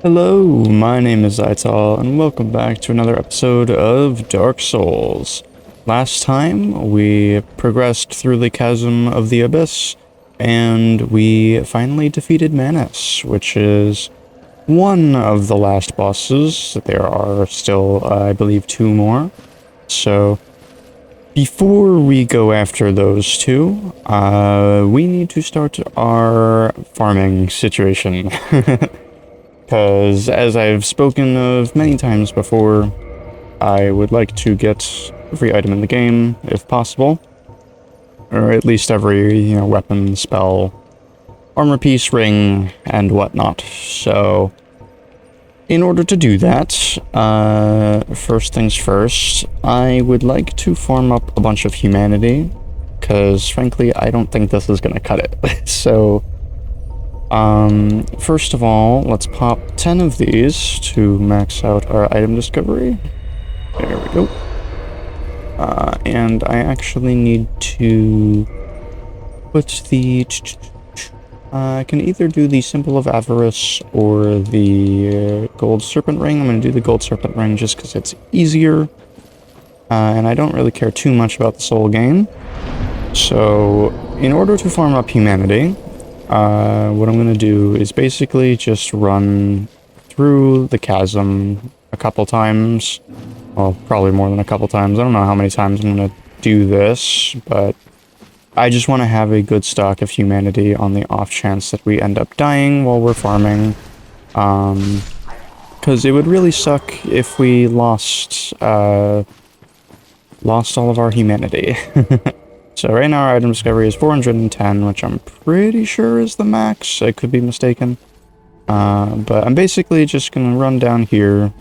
Hello, my name is Ital, and welcome back to another episode of Dark Souls. Last time, we progressed through the Chasm of the Abyss, and we finally defeated Manus, which is one of the last bosses. There are still, I believe, two more. So, before we go after those two, we need to start our farming situation. Because, as I've spoken of many times before, I would like to get every item in the game, if possible. Or at least every, weapon, spell, armor piece, ring, and whatnot. So, in order to do that, first things first, I would like to farm up a bunch of humanity. Because, frankly, I don't think this is going to cut it. So, first of all, let's pop 10 of these to max out our item discovery. There we go. And I actually need to put the... I can either do the Symbol of Avarice or the Gold Serpent Ring. I'm going to do the Gold Serpent Ring just because it's easier. And I don't really care too much about the soul gain. So, in order to farm up humanity... what I'm going to do is basically just run through the chasm a couple times. Well, probably more than a couple times. I don't know how many times I'm going to do this, but I just want to have a good stock of humanity on the off chance that we end up dying while we're farming. Because it would really suck if we lost all of our humanity. So right now our item discovery is 410, which I'm pretty sure is the max. I could be mistaken. But I'm basically just going to run down here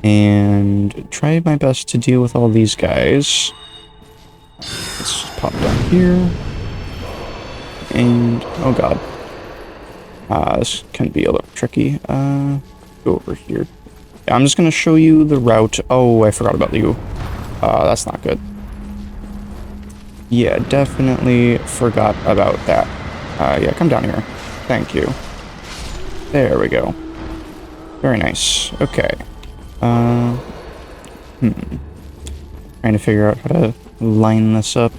and try my best to deal with all these guys. Let's just pop down here. And, oh god. This can be a little tricky. Go over here. Yeah, I'm just going to show you the route. Oh, I forgot about you. That's not good. Yeah, definitely forgot about that. Yeah, come down here. Thank you. There we go. Very nice. Okay. Trying to figure out how to line this up.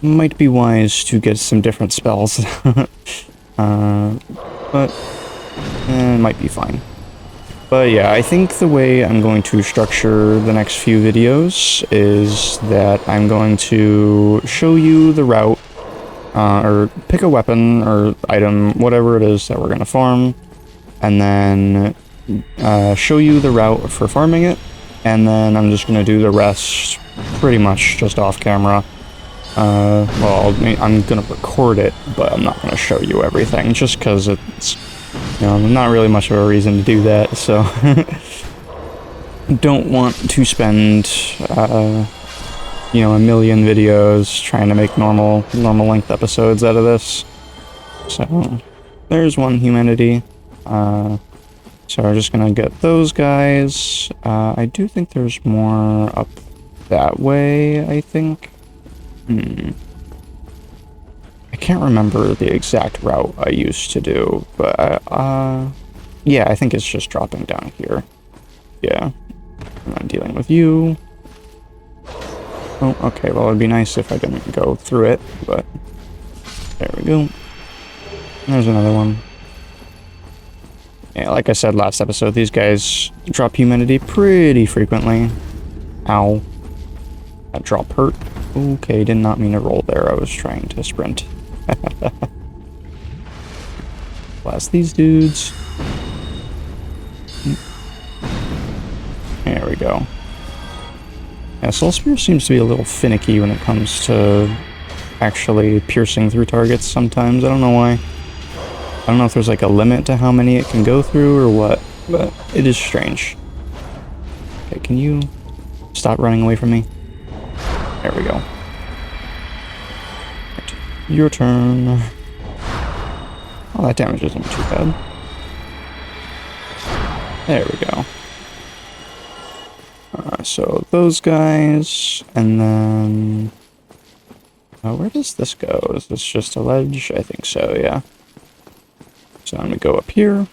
Might be wise to get some different spells. But it might be fine. But yeah, I think the way I'm going to structure the next few videos is that I'm going to show you the route, or pick a weapon or item, whatever it is that we're going to farm, and then show you the route for farming it, and then I'm just going to do the rest pretty much just off camera. Well, I'm going to record it, but I'm not going to show you everything, just because it's... not really much of a reason to do that, so don't want to spend, a million videos trying to make normal length episodes out of this. So, there's one humanity. So we're just gonna get those guys. I do think there's more up that way, I think. I can't remember the exact route I used to do, but, yeah, I think it's just dropping down here. Yeah. And I'm dealing with you. Oh, okay, well, it'd be nice if I didn't go through it, but... There we go. There's another one. Yeah, like I said last episode, these guys drop humanity pretty frequently. Ow. That drop hurt. Okay, did not mean to roll there, I was trying to sprint. Blast these dudes. There we go. Yeah, Soul Spear seems to be a little finicky when it comes to actually piercing through targets sometimes. I don't know why. I don't know if there's like a limit to how many it can go through or what, but it is strange. Okay, can you stop running away from me? There we go. Your turn. Oh, that damage isn't too bad. There we go. So those guys, and then... where does this go? Is this just a ledge? I think so, yeah. So I'm gonna go up here.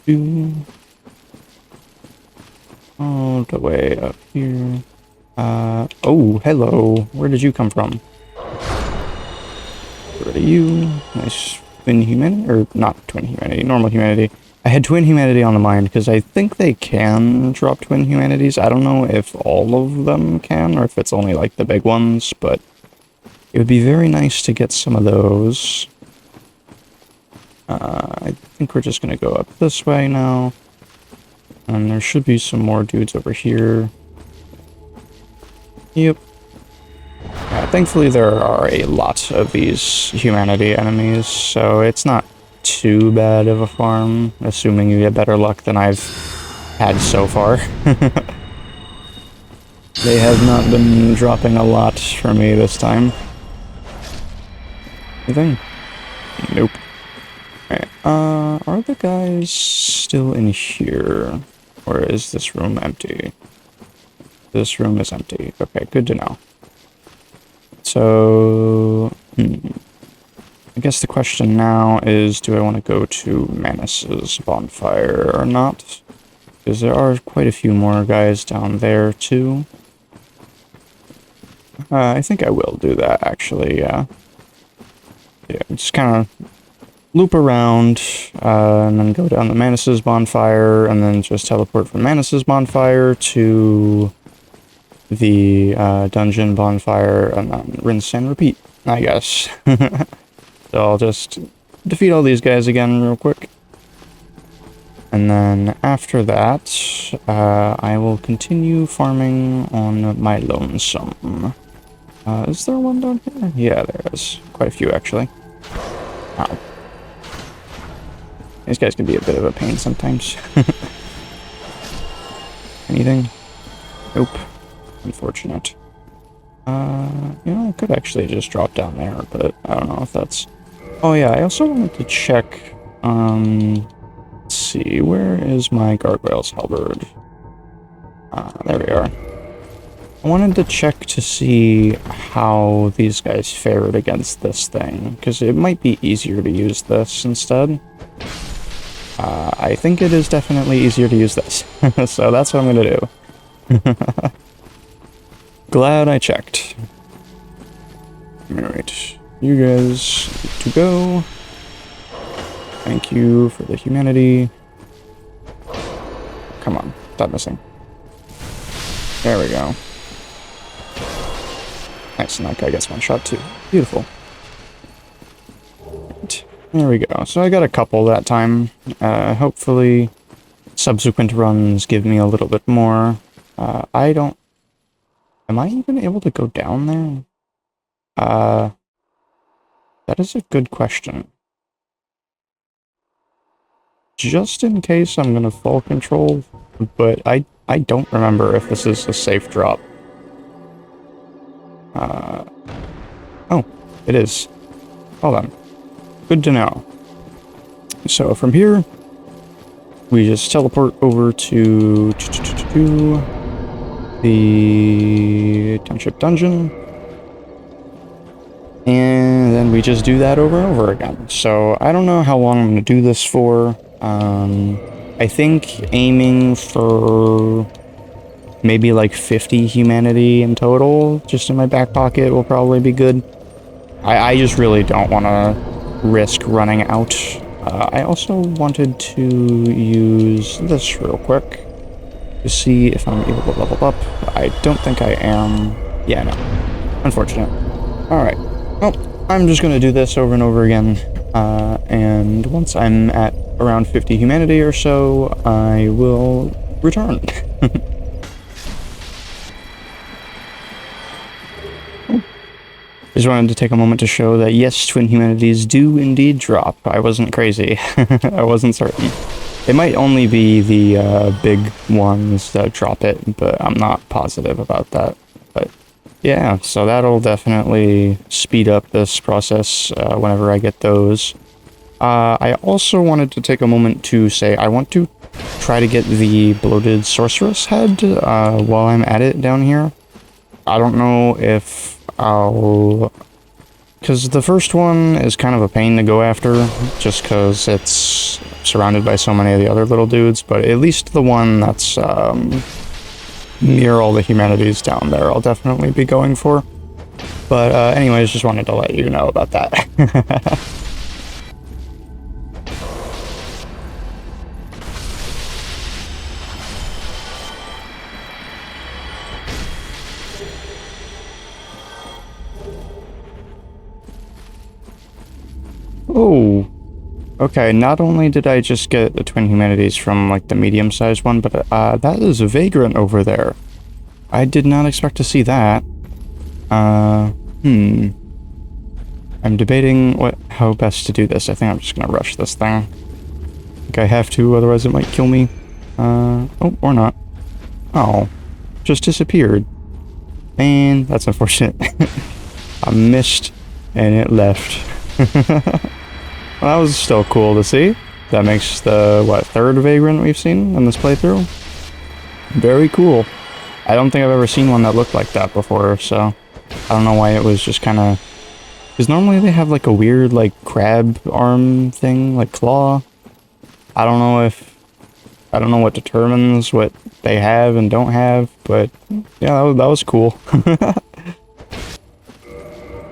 do. All the way up here. Oh, hello. Where did you come from? Where are you? Nice twin humanity, or not twin humanity, normal humanity. I had twin humanity on the mind because I think they can drop twin humanities. I don't know if all of them can or if it's only like the big ones, but it would be very nice to get some of those. I think we're just going to go up this way now. And there should be some more dudes over here. Yep. Thankfully there are a lot of these humanity enemies, so it's not too bad of a farm, assuming you get better luck than I've had so far. They have not been dropping a lot for me this time. Anything? Nope. Alright, are the guys still in here? Or is this room empty? This room is empty. Okay, good to know. So, I guess the question now is, do I want to go to Manus's bonfire or not? Because there are quite a few more guys down there, too. I think I will do that, actually, yeah. Yeah, just kind of loop around, and then go down to Manus's bonfire, and then just teleport from Manus's bonfire to the dungeon bonfire, and then rinse and repeat, I guess. So I'll just defeat all these guys again real quick. And then after that, I will continue farming on my lonesome. Is there one down here? Yeah, there is. Quite a few, actually. Wow. These guys can be a bit of a pain sometimes. Anything? Nope. Unfortunate. You know, I could actually just drop down there, but I don't know if that's... Oh yeah, I also wanted to check, let's see, where is my Gargoyle's Halberd? There we are. I wanted to check to see how these guys fared against this thing, because it might be easier to use this instead. I think it is definitely easier to use this, so that's what I'm gonna do. Glad I checked. Alright, you guys need to go. Thank you for the humanity. Come on, stop missing. There we go. Nice, and that guy gets one shot too. Beautiful. Right, there we go. So I got a couple that time. Hopefully subsequent runs give me a little bit more. I don't... Am I even able to go down there? That is a good question. Just in case I'm gonna fall control, but I don't remember if this is a safe drop. Oh, it is. Hold on. Good to know. So from here, we just teleport over to the township dungeon, and then we just do that over and over again. So I don't know how long I'm going to do this for. I think aiming for maybe like 50 humanity in total, just in my back pocket, will probably be good. I just really don't want to risk running out. I also wanted to use this real quick to see if I'm able to level up. I don't think I am. Yeah, no. Unfortunate. Alright. Well, I'm just going to do this over and over again. And once I'm at around 50 humanity or so, I will return. Just wanted to take a moment to show that yes, twin humanities do indeed drop. I wasn't crazy. I wasn't certain. It might only be the big ones that drop it, but I'm not positive about that. But yeah, so that'll definitely speed up this process whenever I get those. I also wanted to take a moment to say I want to try to get the bloated sorceress head while I'm at it down here. I don't know if I'll because the first one is kind of a pain to go after, just because it's surrounded by so many of the other little dudes, but at least the one that's near all the humanities down there I'll definitely be going for. But anyways, just wanted to let you know about that. Oh, okay, not only did I just get the twin humanities from, like, the medium-sized one, but that is a vagrant over there. I did not expect to see that. I'm debating how best to do this. I think I'm just gonna rush this thing. I think I have to, otherwise it might kill me. Oh, or not. Oh, just disappeared. Man, that's unfortunate. I missed, and it left. Well, that was still cool to see. That makes the, what, third vagrant we've seen in this playthrough? Very cool. I don't think I've ever seen one that looked like that before, so I don't know why it was just kind of... Because normally they have like a weird, like, crab arm thing, like claw. I don't know what determines what they have and don't have, but yeah, that was cool.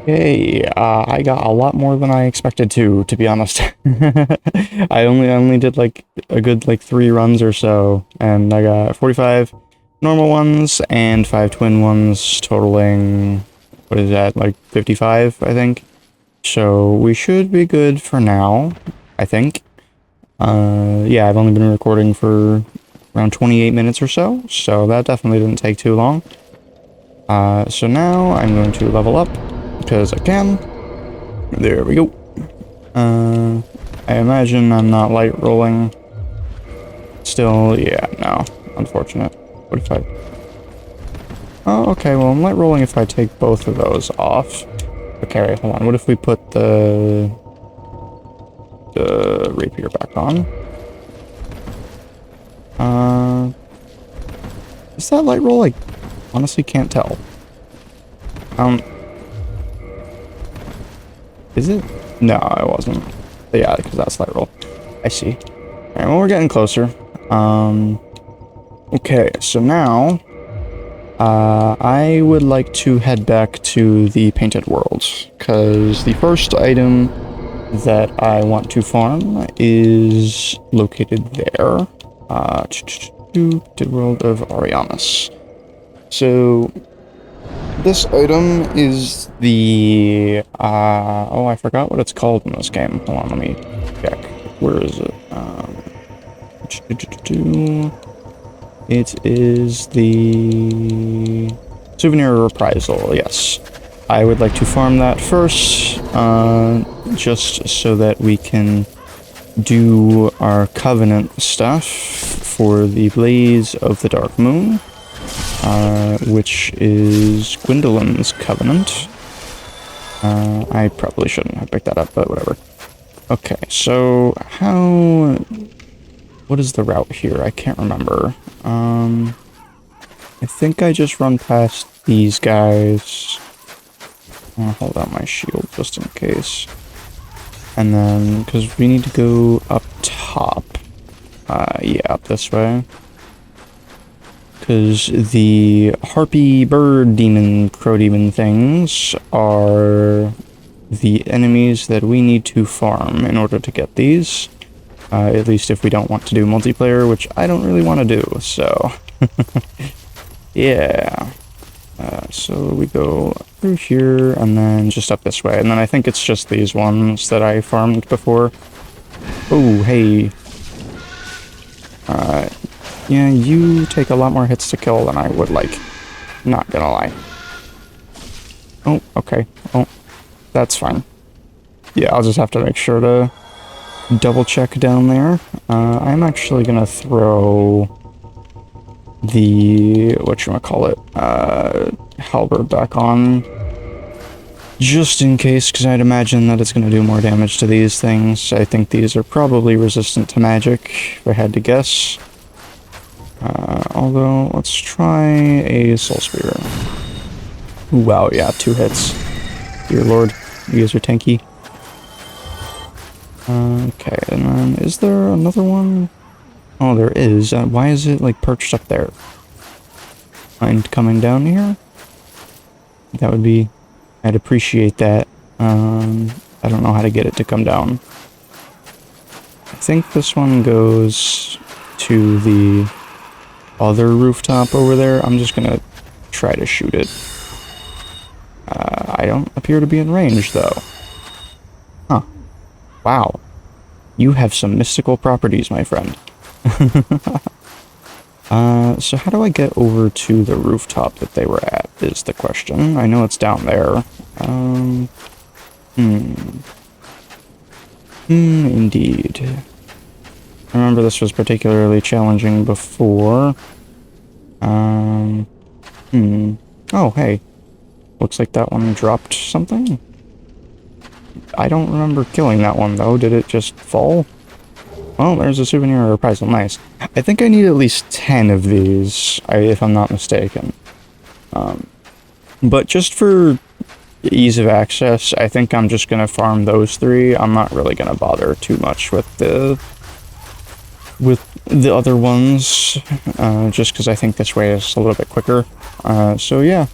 Yay, I got a lot more than I expected to be honest. I only did like a good like 3 runs or so, and I got 45 normal ones and 5 twin ones, totaling, what is that, like 55, I think. So we should be good for now, I think. Yeah, I've only been recording for around 28 minutes or so that definitely didn't take too long. So now I'm going to level up, because I can. There we go. I imagine I'm not light rolling. Still, yeah, no. Unfortunate. What if I... Oh, okay, well, I'm light rolling if I take both of those off. Okay, wait, hold on. What if we put the rapier back on? Is that light roll? I honestly can't tell. Is it? No, it wasn't. But yeah, because that's light roll. I see. Alright, well, we're getting closer. Okay, so now, I would like to head back to the Painted World, because the first item that I want to farm is located there. The World of Arianas. So, this item is the, oh, I forgot what it's called in this game. Hold on, let me check. Where is it? It is the Souvenir Reprisal, yes. I would like to farm that first, just so that we can do our Covenant stuff for the Blaze of the Dark Moon, which is Gwendolyn's Covenant. I probably shouldn't have picked that up, but whatever. Okay, so what is the route here? I can't remember. I think I just run past these guys. I'll hold out my shield just in case. And then, because we need to go up top. Yeah, up this way. Because the harpy bird demon, crow demon things are the enemies that we need to farm in order to get these. At least if we don't want to do multiplayer, which I don't really want to do, so... Yeah. So we go through here, and then just up this way. And then I think it's just these ones that I farmed before. Oh, hey. Yeah, you take a lot more hits to kill than I would like. Not gonna lie. Oh, okay. Oh, that's fine. Yeah, I'll just have to make sure to double check down there. I'm actually gonna throw the, whatchamacallit, halberd back on, just in case, because I'd imagine that it's gonna do more damage to these things. I think these are probably resistant to magic, if I had to guess. Although, let's try a Soul Spear. Ooh, wow, yeah, 2 hits. Dear Lord. You guys are tanky. Okay, and then is there another one? Oh, there is. Why is it, like, perched up there? Mind coming down here? That would be... I'd appreciate that. I don't know how to get it to come down. I think this one goes to the other rooftop over there. I'm just gonna try to shoot it. I don't appear to be in range, though. Huh. Wow. You have some mystical properties, my friend. So how do I get over to the rooftop that they were at, is the question. I know it's down there. Indeed. I remember this was particularly challenging before. Oh, hey. Looks like that one dropped something. I don't remember killing that one, though. Did it just fall? Oh, there's a souvenir reprisal. Nice. I think I need at least 10 of these, if I'm not mistaken. But just for ease of access, I think I'm just going to farm those 3. I'm not really going to bother too much with the other ones, just because I think this way is a little bit quicker. So yeah.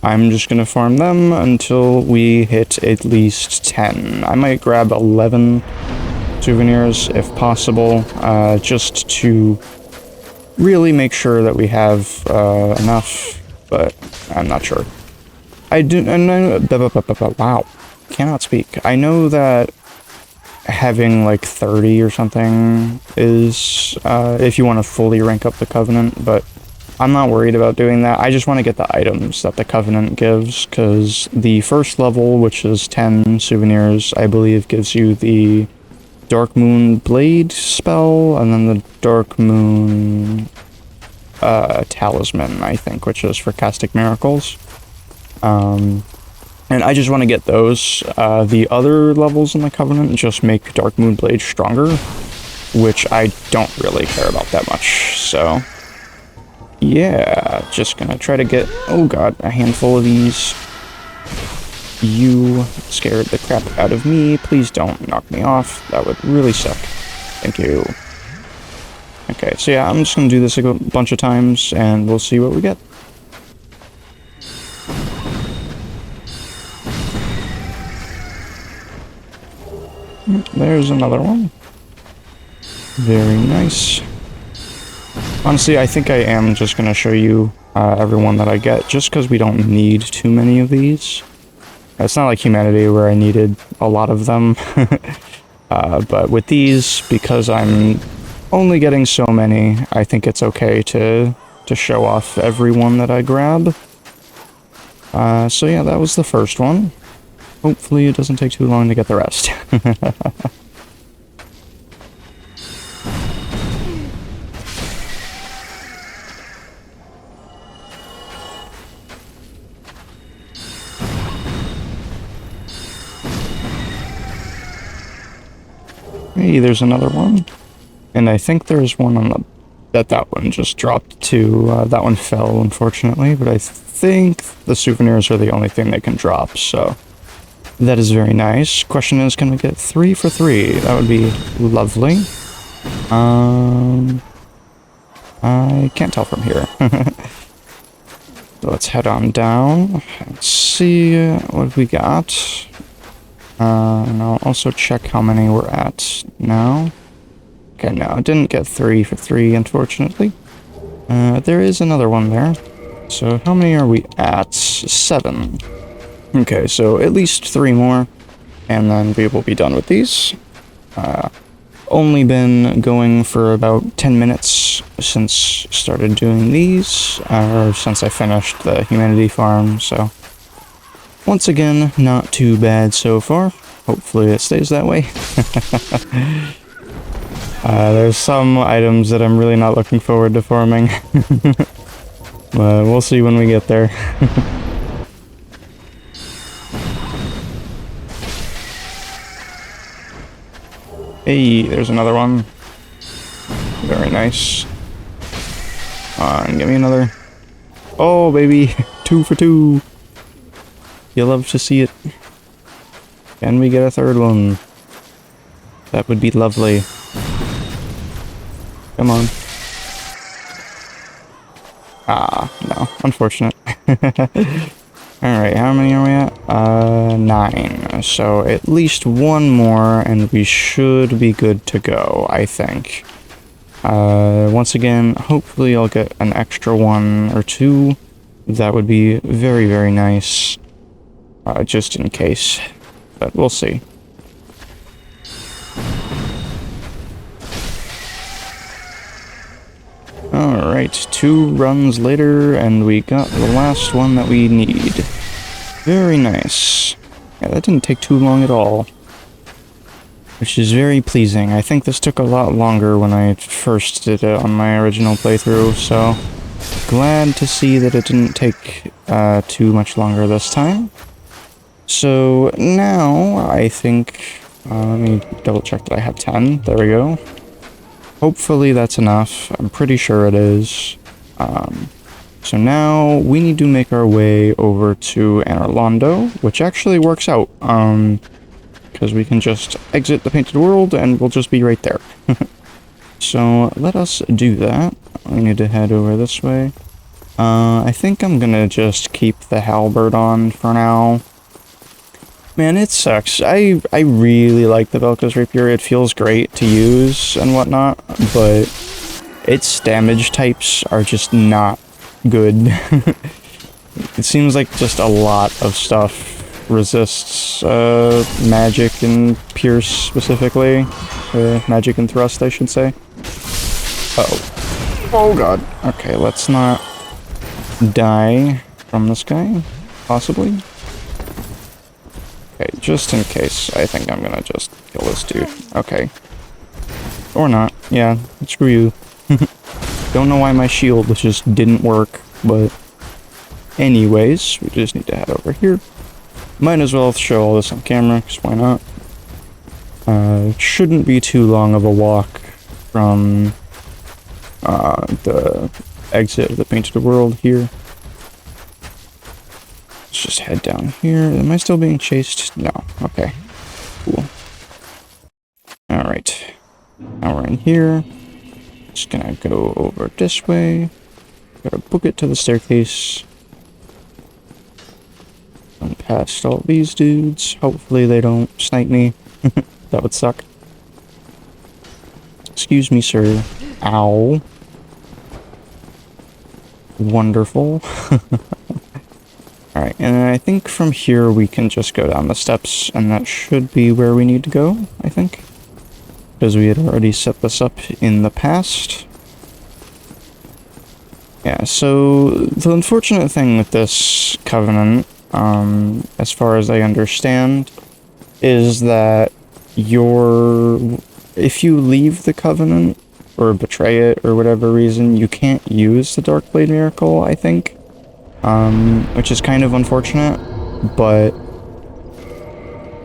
I'm just gonna farm them until we hit at least 10. I might grab 11 souvenirs if possible, just to really make sure that we have enough, but I'm not sure. Wow, cannot speak. I know that having like 30 or something is, if you want to fully rank up the Covenant, but I'm not worried about doing that. I just want to get the items that the Covenant gives, because the first level, which is 10 souvenirs, I believe gives you the Dark Moon Blade spell, and then the Dark Moon Talisman, I think, which is for casting miracles. And I just want to get those. The other levels in the Covenant just make Dark Moon Blade stronger, which I don't really care about that much, so... Yeah, just gonna try to get, oh god, a handful of these. You scared the crap out of me. Please don't knock me off. That would really suck. Thank you. Okay, so yeah, I'm just gonna do this a bunch of times, and we'll see what we get. There's another one. Very nice. Honestly, I think I am just going to show you everyone that I get, just because we don't need too many of these. It's not like Humanity where I needed a lot of them. But with these, because I'm only getting so many, I think it's okay to show off everyone that I grab. So yeah, that was the first one. Hopefully it doesn't take too long to get the rest. Hey, there's another one. And I think there's one on the... That one just dropped too. That one fell, unfortunately, but I think the souvenirs are the only thing they can drop, so... That is very nice. Question is, can we get 3 for 3? That would be lovely. I can't tell from here. So let's head on down. Let's see what we got. And I'll also check how many we're at now. Okay, no, I didn't get 3 for 3, unfortunately. There is another one there. So how many are we at? 7. Okay, so at least 3 more, and then we will be done with these. Only been going for about 10 minutes since started doing these, or since I finished the Humanity farm, so... Once again, not too bad so far. Hopefully it stays that way. There's some items that I'm really not looking forward to farming. But we'll see when we get there. Hey, there's another one. Very nice. Give me another. Oh, baby. 2 for 2. You love to see it. Can we get a third one? That would be lovely. Come on. Ah, no. Unfortunate. Alright, how many are we at? 9. So at least one more, and we should be good to go, I think. Once again, hopefully I'll get an extra 1 or 2. That would be very, very nice. Just in case. But we'll see. Alright, 2 runs later, and we got the last one that we need. Very nice. Yeah, that didn't take too long at all. Which is very pleasing. I think this took a lot longer when I first did it on my original playthrough, so glad to see that it didn't take too much longer this time. So now I think, let me double check that I have 10. There we go. Hopefully that's enough. I'm pretty sure it is. So now we need to make our way over to Anorlando, which actually works out. Because we can just exit the Painted World and we'll just be right there. So let us do that. We need to head over this way. I think I'm gonna just keep the halberd on for now. Man, it sucks. I really like the Velka's Rapier. It feels great to use and whatnot, but its damage types are just not good. It seems like just a lot of stuff resists magic and pierce specifically. Magic and thrust, I should say. Uh-oh. Oh god. Okay, let's not die from this guy, possibly. Okay, just in case, I think I'm gonna just kill this dude. Okay. Or not. Yeah, screw you. Don't know why my shield just didn't work, but anyways, we just need to head over here. Might as well show all this on camera, because why not? Shouldn't be too long of a walk from the exit of the Painted World here. Let's just head down here. Am I still being chased? No. Okay. Cool. Alright. Now we're in here. Just gonna go over this way. Gotta book it to the staircase. And past all these dudes. Hopefully they don't snipe me. That would suck. Excuse me, sir. Ow. Wonderful. Alright, and I think from here we can just go down the steps, and that should be where we need to go, I think. Because we had already set this up in the past. Yeah, so the unfortunate thing with this covenant, as far as I understand, is that if you leave the covenant, or betray it, or whatever reason, you can't use the Darkblade Miracle, I think. Which is kind of unfortunate, but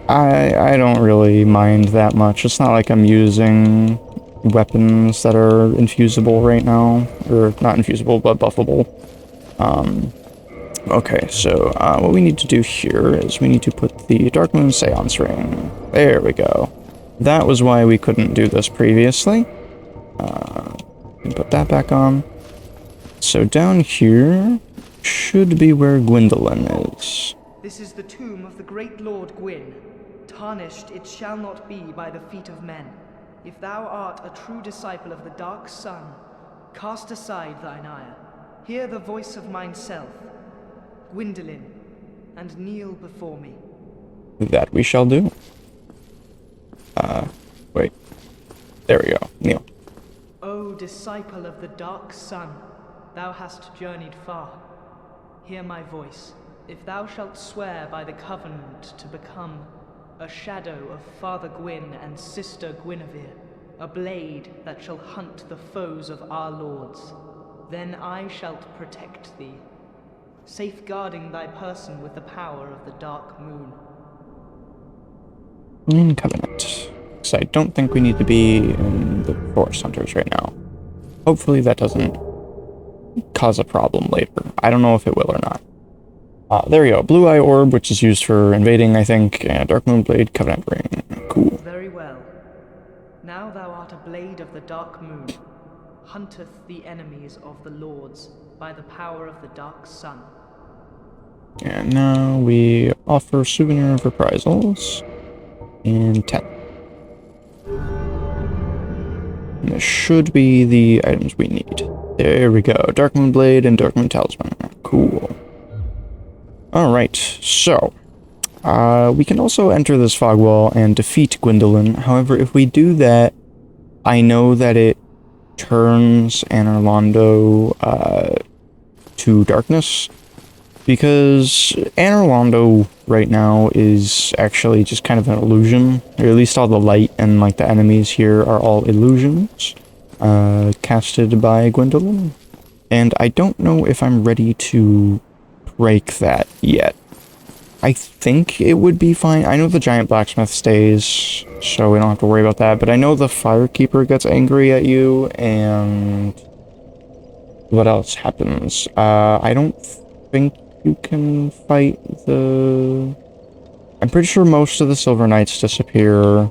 I don't really mind that much. It's not like I'm using weapons that are infusible right now, or not infusible, but buffable. Okay, so what we need to do here is we need to put the Dark Moon Seance Ring. There we go. That was why we couldn't do this previously. Put that back on. So down here should be where Gwendolyn is. This is the tomb of the great Lord Gwyn. Tarnished it shall not be by the feet of men. If thou art a true disciple of the Dark Sun, cast aside thine ire. Hear the voice of mine self, Gwendolyn, and kneel before me. That we shall do. Wait. There we go. Kneel. O disciple of the Dark Sun, thou hast journeyed far. Hear my voice. If thou shalt swear by the covenant to become a shadow of Father Gwyn and Sister Guinevere, a blade that shall hunt the foes of our lords, then I shalt protect thee, safeguarding thy person with the power of the Dark Moon. In Covenant. So I don't think we need to be in the Forest Hunters right now. Hopefully that doesn't cause a problem later. I don't know if it will or not. There we go. Blue Eye Orb, which is used for invading, I think, and Dark Moon Blade, Covenant Ring. Cool. Very well. Now thou art a blade of the Dark Moon, hunteth the enemies of the Lords by the power of the Dark Sun. And now we offer Souvenir of Reprisals in 10. And this should be the items we need. There we go. Dark Moon Blade and Dark Moon Talisman. Cool. Alright, so we can also enter this fog wall and defeat Gwendolyn. However, if we do that, I know that it turns Anor Londo to darkness, because Anor Londo right now is actually just kind of an illusion, or at least all the light and like the enemies here are all illusions casted by Gwendolyn, and I don't know if I'm ready to break that yet. I think it would be fine. I know the giant blacksmith stays, so we don't have to worry about that, but I know the firekeeper gets angry at you, and what else happens? I don't think you can fight the... I'm pretty sure most of the Silver Knights disappear,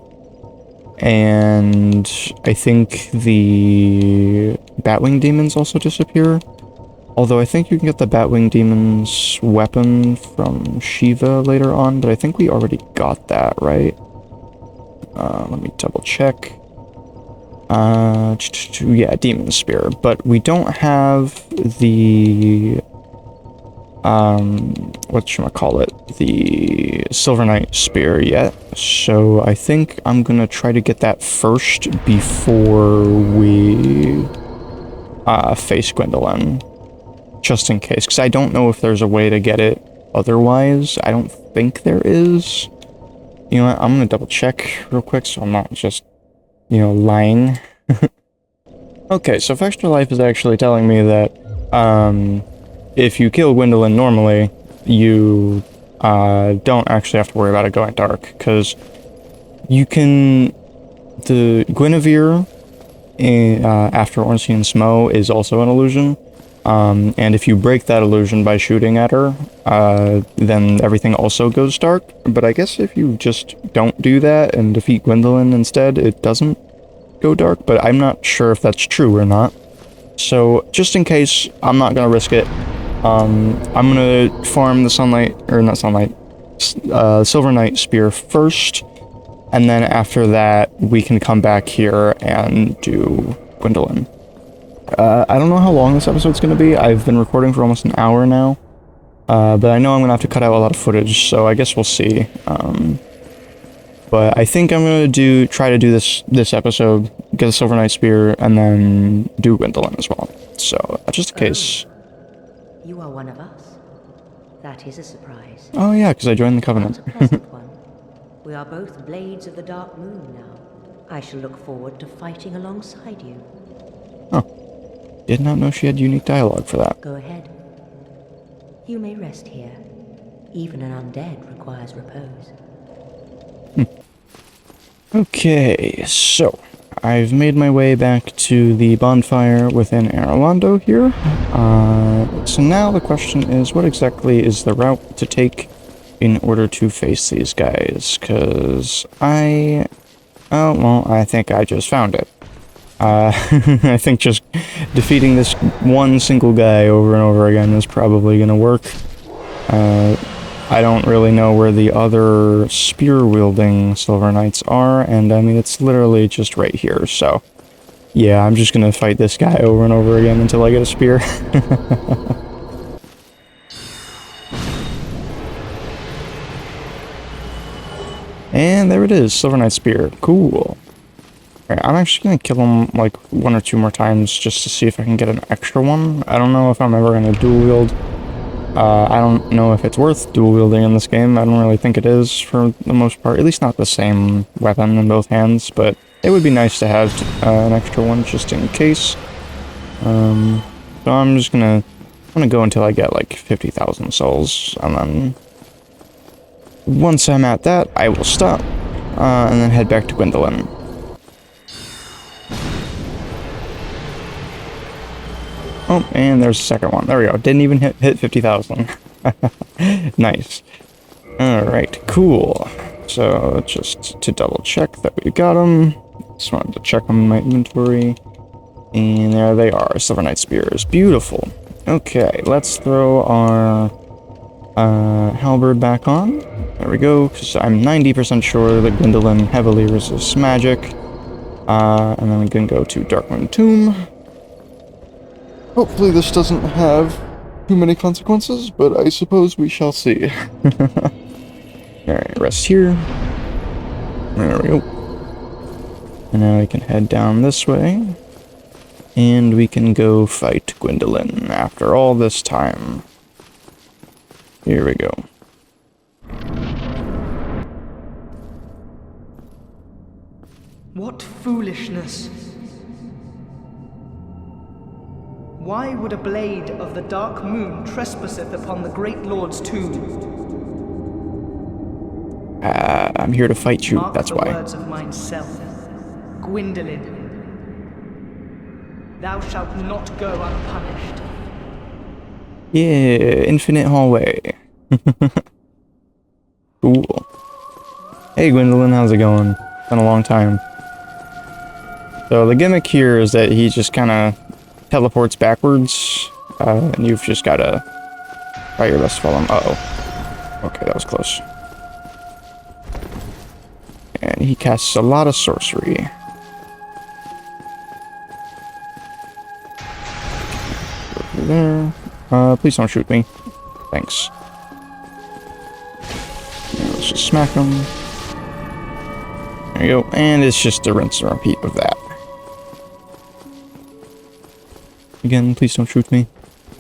and I think the Batwing demons also disappear. Although I think you can get the Batwing Demon's weapon from Shiva later on, but I think we already got that, right? Let me double check. Yeah, Demon Spear, but we don't have the... whatchamacallit, the Silver Knight Spear yet, so I think I'm gonna try to get that first before we face Gwendolyn. Just in case, because I don't know if there's a way to get it otherwise. I don't think there is. You know what, I'm gonna double check real quick so I'm not just, you know, lying. Okay, so Extra Life is actually telling me that if you kill Gwendolyn normally, you don't actually have to worry about it going dark, because you can... The Guinevere after Ornstein and Smo is also an illusion. And if you break that illusion by shooting at her, then everything also goes dark. But I guess if you just don't do that and defeat Gwendolyn instead, it doesn't go dark. But I'm not sure if that's true or not. So, just in case, I'm not gonna risk it. I'm gonna farm the Sunlight, or not Sunlight, Silver Knight Spear first. And then after that, we can come back here and do Gwendolyn. I don't know how long this episode's going to be. I've been recording for almost an hour now. But I know I'm going to have to cut out a lot of footage, so I guess we'll see. But I think I'm going to try to do this episode, get the Silver Knight Spear, and then do Gwendolyn as well. So, just in case. You are one of us. That is a surprise. Oh yeah, because I joined the Covenant. Not a pleasant one. We are both blades of the Dark Moon now. I shall look forward to fighting alongside you. Oh. Did not know she had unique dialogue for that. Go ahead. You may rest here. Even an undead requires repose. Okay, so I've made my way back to the bonfire within Anor Londo here. So now the question is, what exactly is the route to take in order to face these guys? Because I think I just found it. I think just defeating this one single guy over and over again is probably going to work. I don't really know where the other spear-wielding Silver Knights are, and I mean, it's literally just right here, so... Yeah, I'm just going to fight this guy over and over again until I get a spear. And there it is, Silver Knight Spear. Cool. Alright, I'm actually going to kill him like 1 or 2 more times just to see if I can get an extra one. I don't know if I'm ever going to dual wield. I don't know if it's worth dual wielding in this game. I don't really think it is for the most part. At least not the same weapon in both hands, but it would be nice to have an extra one just in case. So I'm just going to go until I get like 50,000 souls, and then once I'm at that, I will stop and then head back to Gwendolyn. Oh, and there's a second one. There we go. Didn't even hit 50,000. Nice. Alright, cool. So, just to double check that we got them. Just wanted to check on my inventory. And there they are, Silver Knight Spears. Beautiful. Okay, let's throw our halberd back on. There we go, because I'm 90% sure that Gwendolyn heavily resists magic. And then we can go to Darkmoon Tomb. Hopefully this doesn't have too many consequences, but I suppose we shall see. Alright, rest here. There we go. And now we can head down this way. And we can go fight Gwendolyn after all this time. Here we go. What foolishness! Why would a blade of the dark moon trespasseth upon the great lord's tomb? I'm here to fight you, Mark that's the why. words of mine self. Gwendolyn, thou shalt not go unpunished. Yeah, infinite hallway. Cool. Hey Gwendolyn, how's it going? It's been a long time. So the gimmick here is that he just kind of teleports backwards, and you've just got to try your best to follow him. Uh-oh. Okay, that was close. And he casts a lot of sorcery. Go through there. Please don't shoot me. Thanks. Now let's just smack him. There you go. And it's just a rinse and repeat of that. Again, please don't shoot me.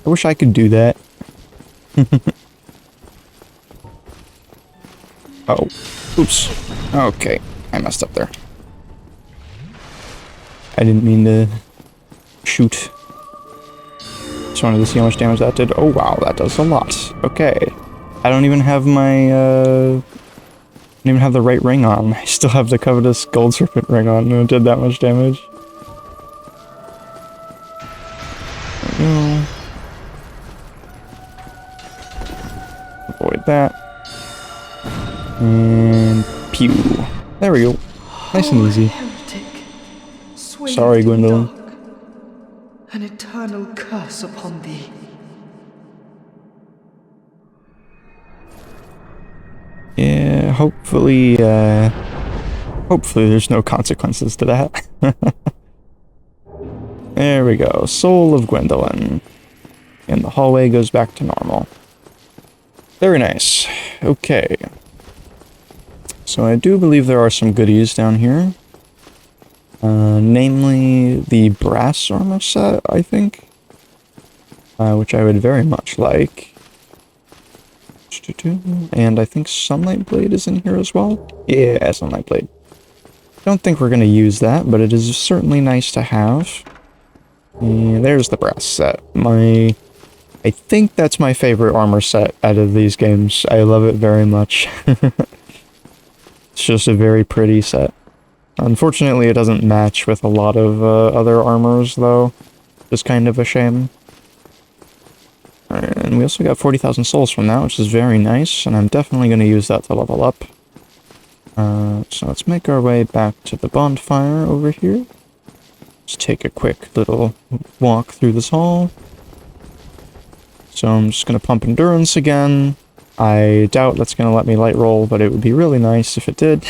I wish I could do that. Oh. Oops. Okay. I messed up there. I didn't mean to shoot. Just wanted to see how much damage that did. Oh wow, that does a lot. Okay. I don't even have my, I don't even have the right ring on. I still have the Covetous Gold Serpent ring on, and it did that much damage. There we go. Avoid that. And pew. There we go. Nice and easy. Sorry, Gwendolyn. An eternal curse upon thee. Yeah, hopefully there's no consequences to that. There we go. Soul of Gwendolyn. And the hallway goes back to normal. Very nice. Okay. So I do believe there are some goodies down here. Namely the brass armor set, I think. Which I would very much like. And I think Sunlight Blade is in here as well. Yeah, Sunlight Blade. Don't think we're going to use that, but it is certainly nice to have. And there's the brass set. I think that's my favorite armor set out of these games. I love it very much. It's just a very pretty set. Unfortunately, it doesn't match with a lot of other armors, though. Just kind of a shame. And we also got 40,000 souls from that, which is very nice, and I'm definitely going to use that to level up. So let's make our way back to the bonfire over here. Just take a quick little walk through this hall. So I'm just going to pump endurance again. I doubt that's going to let me light roll, but it would be really nice if it did.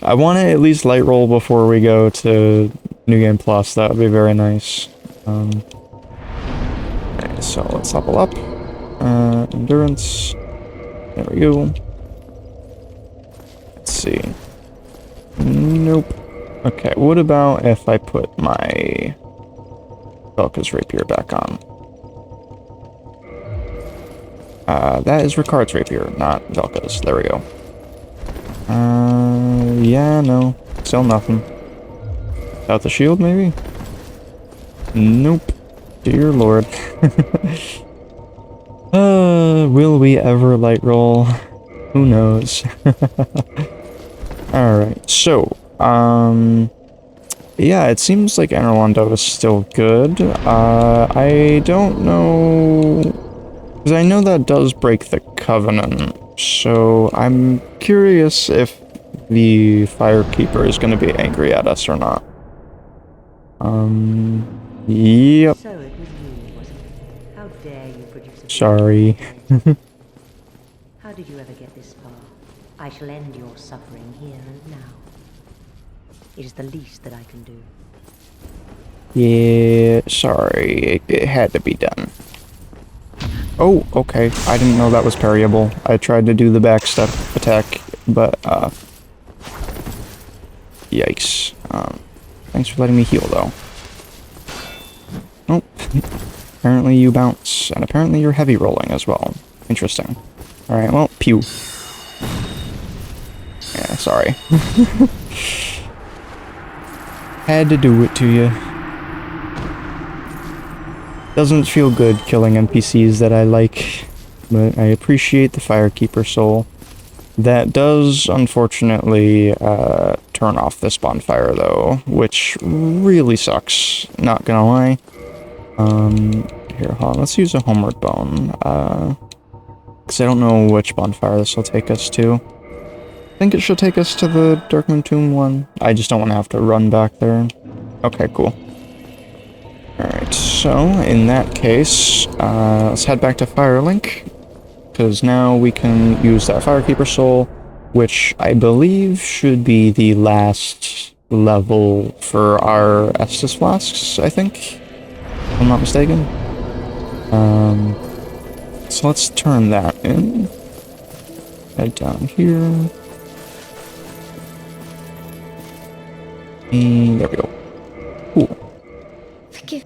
I want to at least light roll before we go to New Game Plus. That would be very nice. Okay, so let's level up. Endurance. There we go. Let's see. Nope. Okay, what about if I put my Velka's Rapier back on? That is Ricard's Rapier, not Velka's. There we go. Yeah, no. Still nothing. Without the shield, maybe? Nope. Dear Lord. Will we ever light roll? Who knows? Alright, so, yeah, it seems like Enerlondo is still good. I don't know Because I know that does break the covenant, so I'm curious if the Firekeeper is going to be angry at us or not. Yep. So it was you, wasn't it? How dare you produce a... Sorry. How did you ever get this far? I shall end your suffering here and now. It is the least that I can do. Yeah, sorry. It had to be done. Oh, okay. I didn't know that was parryable. I tried to do the backstep attack, but, yikes. Thanks for letting me heal, though. Oh, apparently you bounce, and apparently you're heavy rolling as well. Interesting. Alright, well, pew. Yeah, sorry. Had to do it to you. Doesn't feel good killing NPCs that I like, but I appreciate the Firekeeper soul. That does, unfortunately, turn off this bonfire, though, which really sucks, not gonna lie. Here, hold on, let's use a Homeward Bone, because I don't know which bonfire this will take us to. I think it should take us to the Darkmoon Tomb one. I just don't want to have to run back there. Okay, cool. Alright, so, in that case, let's head back to Firelink, because now we can use that Firekeeper soul, which I believe should be the last level for our Estus flasks, I think, if I'm not mistaken. So let's turn that in. Head down here. And there we go. Cool. Forgive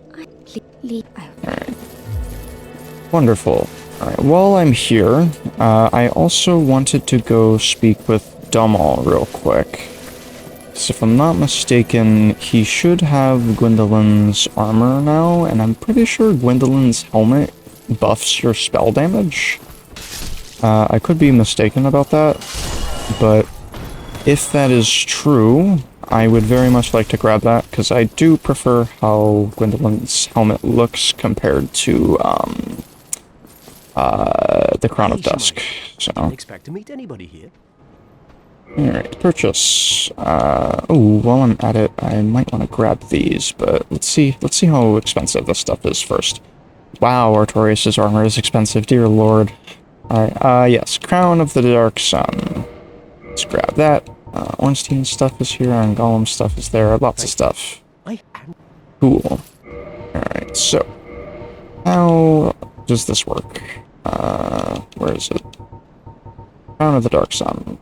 me. Alright. Wonderful. Alright, while I'm here, I also wanted to go speak with Dummel real quick. So if I'm not mistaken, he should have Gwendolyn's armor now, and I'm pretty sure Gwendolyn's helmet buffs your spell damage. I could be mistaken about that, but if that is true, I would very much like to grab that, because I do prefer how Gwendolyn's helmet looks compared to, the Crown of Dusk. So, Didn't expect to meet anybody here. alright, purchase. Oh, while I'm at it, I might want to grab these, but let's see how expensive this stuff is first. Wow, Artorias' armor is expensive, dear lord. Alright, yes, Crown of the Dark Sun. Let's grab that. Ornstein's stuff is here, and Gollum's stuff is there, lots of stuff. Cool. Alright, so, how does this work? Where is it? Crown of the Dark Sun.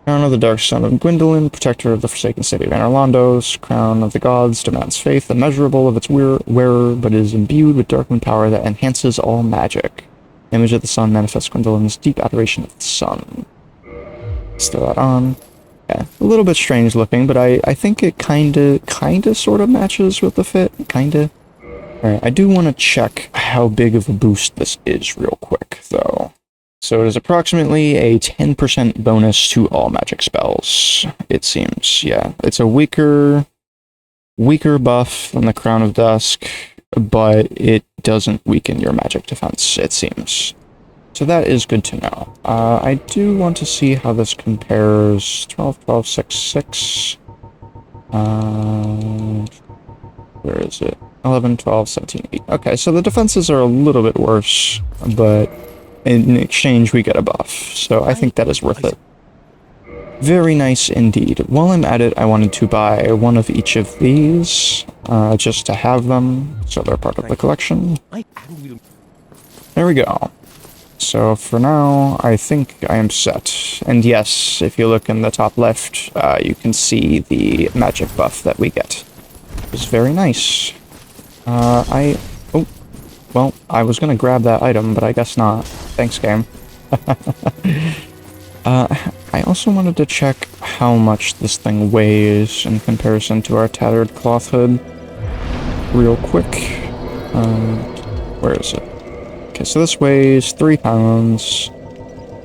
Crown of the Dark Sun of Gwendolyn, protector of the forsaken city of Anorlandos. Crown of the Gods demands faith immeasurable of its wearer, but is imbued with darkmoon power that enhances all magic. Image of the sun manifests Gwendolyn's deep adoration of the sun. Let's throw that on. Yeah, a little bit strange looking, but I think it kinda sort of matches with the fit. Kinda. Alright, I do want to check how big of a boost this is real quick, though. So it is approximately a 10% bonus to all magic spells, it seems. Yeah, it's a weaker buff than the Crown of Dusk, but it doesn't weaken your magic defense, it seems. So that is good to know. I do want to see how this compares. 12, 12, 6, 6. Where is it? 11, 12, 17, 8. Okay, so the defenses are a little bit worse, but in exchange we get a buff. So I think that is worth it. Very nice indeed. While I'm at it, I wanted to buy one of each of these, just to have them, so they're part of the collection. There we go. So for now, I think I am set. And yes, if you look in the top left, you can see the magic buff that we get. It's very nice. Oh, well, I was gonna grab that item, but I guess not. Thanks, game. I also wanted to check how much this thing weighs in comparison to our tattered cloth hood. Real quick. Where is it? Okay, so this weighs 3 pounds,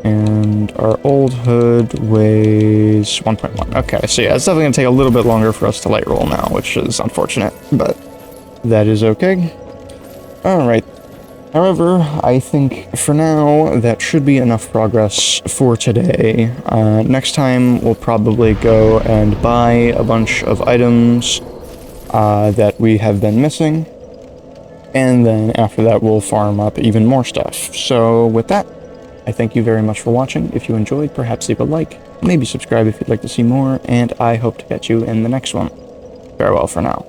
and our old hood weighs 1.1. Okay, so yeah, it's definitely gonna take a little bit longer for us to light roll now, which is unfortunate, but that is okay. Alright, However, I think for now that should be enough progress for today. Next time we'll probably go and buy a bunch of items that we have been missing, and then after that we'll farm up even more stuff. So with that, I thank you very much for watching. If you enjoyed, perhaps leave a like, maybe subscribe if you'd like to see more, and I hope to catch you in the next one. Farewell for now.